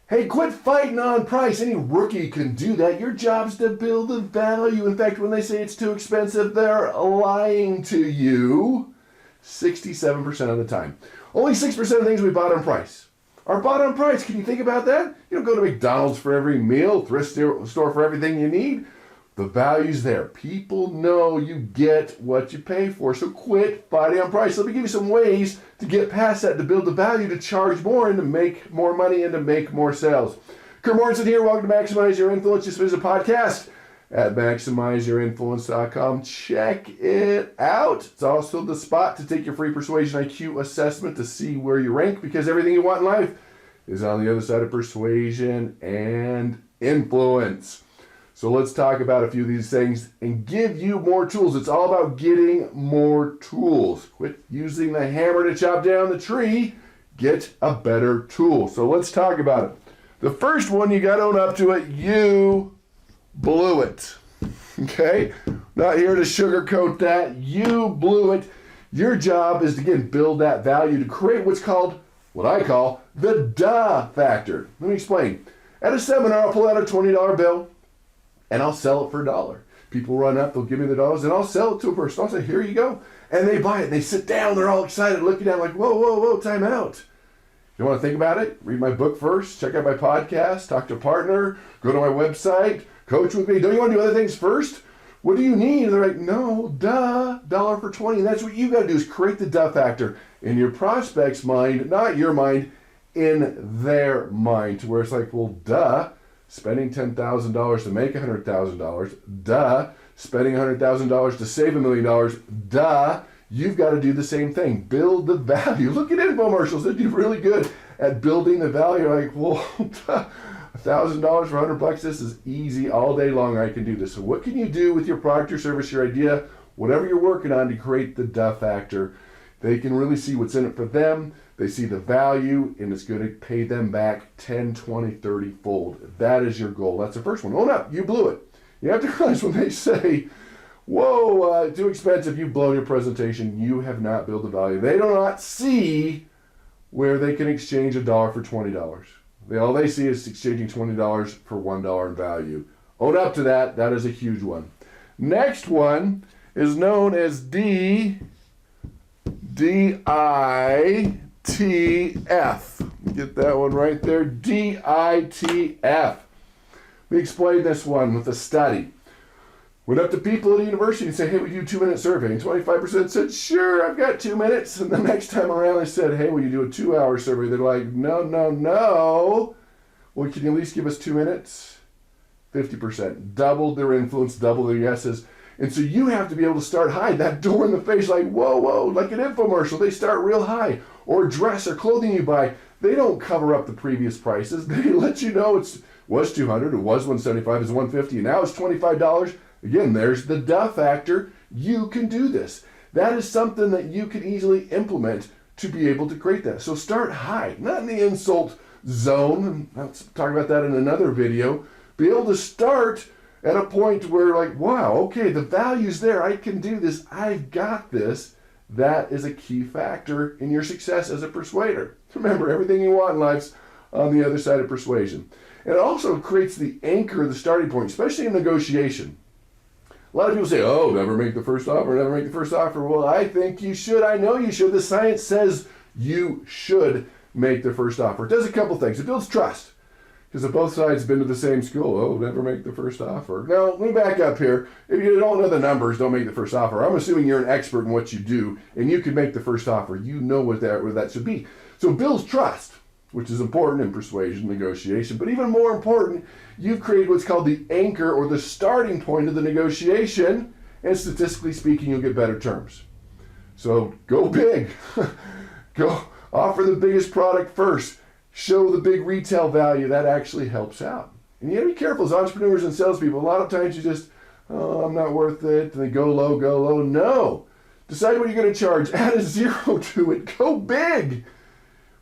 Hey, quit fighting on price. Any rookie can do that. Your job's to build the value. In fact, when they say it's too expensive, they're lying to you 67% of the time. Only 6% of things we bought on price are bought on price. Can you think about that? You don't go to McDonald's for every meal, thrift store for everything you need. The value's there. People know you get what you pay for, so quit fighting on price. Let me give you some ways to get past that, to build the value, to charge more, and to make more money, and to make more sales. Kurt Morrison here. Welcome to Maximize Your Influence. Just visit a podcast at MaximizeYourInfluence.com. Check it out. It's also the spot to take your free Persuasion IQ assessment to see where you rank, because everything you want in life is on the other side of persuasion and influence. So let's talk about a few of these things and give you more tools. It's all about getting more tools. Quit using the hammer to chop down the tree. Get a better tool. So let's talk about it. The first one, you got to own up to it. You blew it. Okay? Not here to sugarcoat that. You blew it. Your job is to, again, build that value, to create what I call the duh factor. Let me explain. At a seminar, I'll pull out a $20 bill, and I'll sell it for $1. People run up, they'll give me the dollars, and I'll sell it to a person. I'll say, here you go. And they buy it. They sit down, they're all excited, looking at it like, whoa, time out. You want to think about it? Read my book first, check out my podcast, talk to a partner, go to my website, coach with me. Don't you want to do other things first? What do you need? And they're like, no, duh, $1 for 20. And that's what you got to do, is create the duh factor in your prospect's mind, not your mind, in their mind, to where it's like, well, duh. Spending $10,000 to make $100,000, duh. Spending $100,000 to save $1 million, duh. You've got to do the same thing. Build the value. Look at infomercials. They do really good at building the value. Like, well, $1,000 for $100, this is easy. All day long I can do this. So what can you do with your product or service, your idea, whatever you're working on, to create the duh factor? They can really see what's in it for them. They see the value, and it's going to pay them back 10, 20, 30 fold. That is your goal. That's the first one. Own up. You blew it. You have to realize when they say, whoa, too expensive, you've blown your presentation, you have not built the value. They do not see where they can exchange $1 for $20. All they see is exchanging $20 for $1 in value. Own up to that. That is a huge one. Next one is known as DITF. Get that one right there. DITF. Let me explain this one with a study. Went up to people at a university and said, hey, will you do a 2-minute survey? And 25% said, sure, I've got 2 minutes. And the next time around I said, hey, will you do a 2-hour survey? They're like, no. Well, can you at least give us 2 minutes? 50%. Doubled their influence, doubled their yeses. And so you have to be able to start high. That door in the face, like, whoa, like an infomercial. They start real high. Or dress or clothing you buy, they don't cover up the previous prices. They let you know it was $200, it was $175, it's $150, and now it's $25. Again, there's the duh factor. You can do this. That is something that you can easily implement to be able to create that. So start high, not in the insult zone. I'll talk about that in another video. Be able to start at a point where, like, wow, okay, the value's there. I can do this. I've got this. That is a key factor in your success as a persuader. Remember, everything you want in life's on the other side of persuasion. And it also creates the anchor, the starting point, especially in negotiation. A lot of people say, oh, never make the first offer, never make the first offer. Well, I think you should. I know you should. The science says you should make the first offer. It does a couple things. It builds trust. Because if both sides have been to the same school, oh, never make the first offer. Now, let me back up here. If you don't know the numbers, don't make the first offer. I'm assuming you're an expert in what you do, and you can make the first offer. You know what that should be. So it builds trust, which is important in persuasion, negotiation. But even more important, you've created what's called the anchor, or the starting point of the negotiation, and statistically speaking, you'll get better terms. So go big. Go offer the biggest product first. Show the big retail value. That actually helps out. And you gotta be careful as entrepreneurs and salespeople. A lot of times you just, oh, I'm not worth it. And they go low. No. Decide what you're gonna charge. Add a 0 to it. Go big.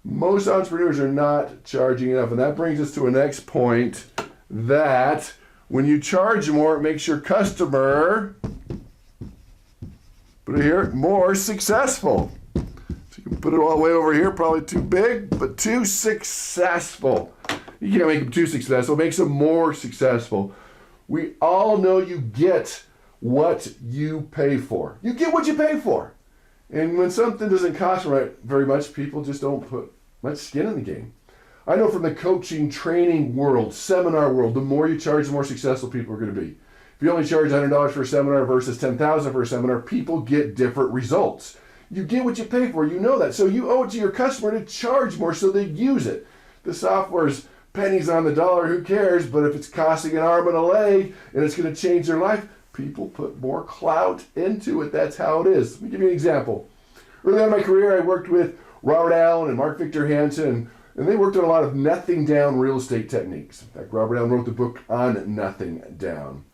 Most entrepreneurs are not charging enough. And that brings us to a next point, that when you charge more, it makes your customer, put it here, more successful. So you can put it all the way over here, probably too big, but too successful. You can't make them too successful. It makes them more successful. We all know you get what you pay for. You get what you pay for. And when something doesn't cost very much, people just don't put much skin in the game. I know from the coaching, training world, seminar world, the more you charge, the more successful people are going to be. If you only charge $100 for a seminar versus $10,000 for a seminar, people get different results. You get what you pay for. You know that. So you owe it to your customer to charge more so they use it. The software's pennies on the dollar, who cares? But if it's costing an arm and a leg and it's going to change their life, people put more clout into it. That's how it is. Let me give you an example. Early on in my career, I worked with Robert Allen and Mark Victor Hansen, and they worked on a lot of nothing down real estate techniques. In fact, Robert Allen wrote the book on nothing down.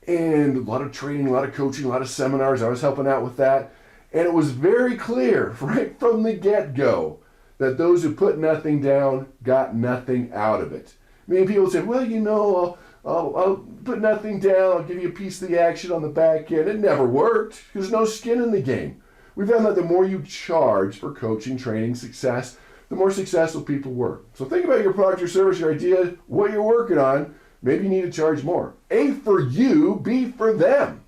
And a lot of training, a lot of coaching, a lot of seminars. I was helping out with that. And it was very clear right from the get-go that those who put nothing down got nothing out of it. I mean, people say, well, you know, I'll put nothing down. I'll give you a piece of the action on the back end. It never worked. There's no skin in the game. We found that the more you charge for coaching, training, success, the more successful people work. So think about your product, your service, your idea, what you're working on. Maybe you need to charge more. A for you, B for them.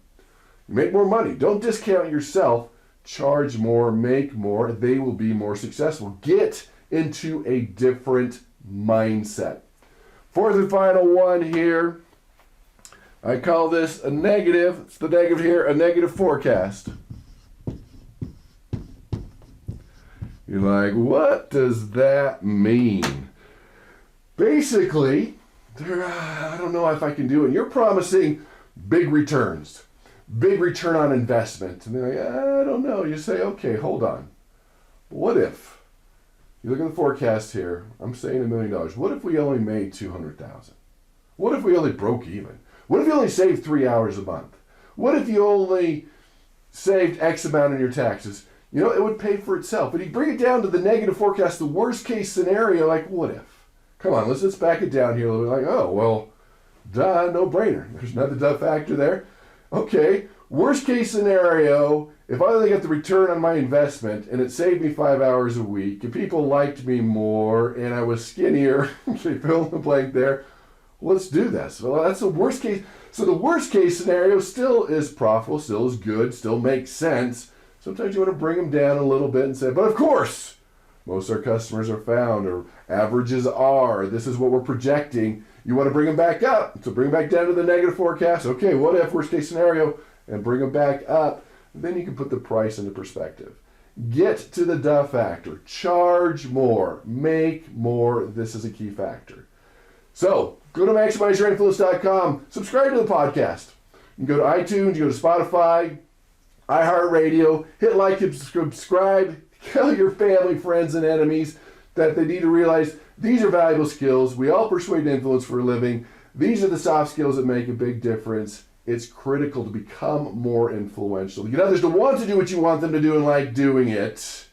You make more money. Don't discount yourself. Charge more, make more. They will be more successful. Get into a different mindset. Fourth and final one here. I call this a negative. It's the negative here, a negative forecast. You're like, what does that mean? Basically, I don't know if I can do it. You're promising big returns, big return on investment. And they're like, I don't know. You say, okay, hold on. What if, you look at the forecast here, I'm saying $1 million. What if we only made $200,000? What if we only broke even? What if you only saved 3 hours a month? What if you only saved X amount in your taxes? You know, it would pay for itself. But you bring it down to the negative forecast, the worst case scenario, like what if? Come on, let's just back it down here a little bit. Like, oh, well, duh, no brainer. There's another duh factor there. Okay, worst case scenario, if I only got the return on my investment and it saved me 5 hours a week and people liked me more and I was skinnier, okay, fill in the blank there, let's do this. Well, that's the worst case. So the worst case scenario still is profitable, still is good, still makes sense. Sometimes you want to bring them down a little bit and say, but of course, most of our customers are found, or averages are. This is what we're projecting. You want to bring them back up. So bring them back down to the negative forecast. Okay, what if, worst case scenario, and bring them back up. Then you can put the price into perspective. Get to the duh factor. Charge more. Make more. This is a key factor. So go to MaximizeYourInfluence.com. Subscribe to the podcast. You can go to iTunes, you go to Spotify, iHeartRadio, hit like and subscribe, tell your family, friends, and enemies that they need to realize these are valuable skills. We all persuade and influence for a living. These are the soft skills that make a big difference. It's critical to become more influential. To get others to want to do what you want them to do and like doing it.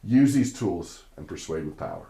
Use these tools and persuade with power.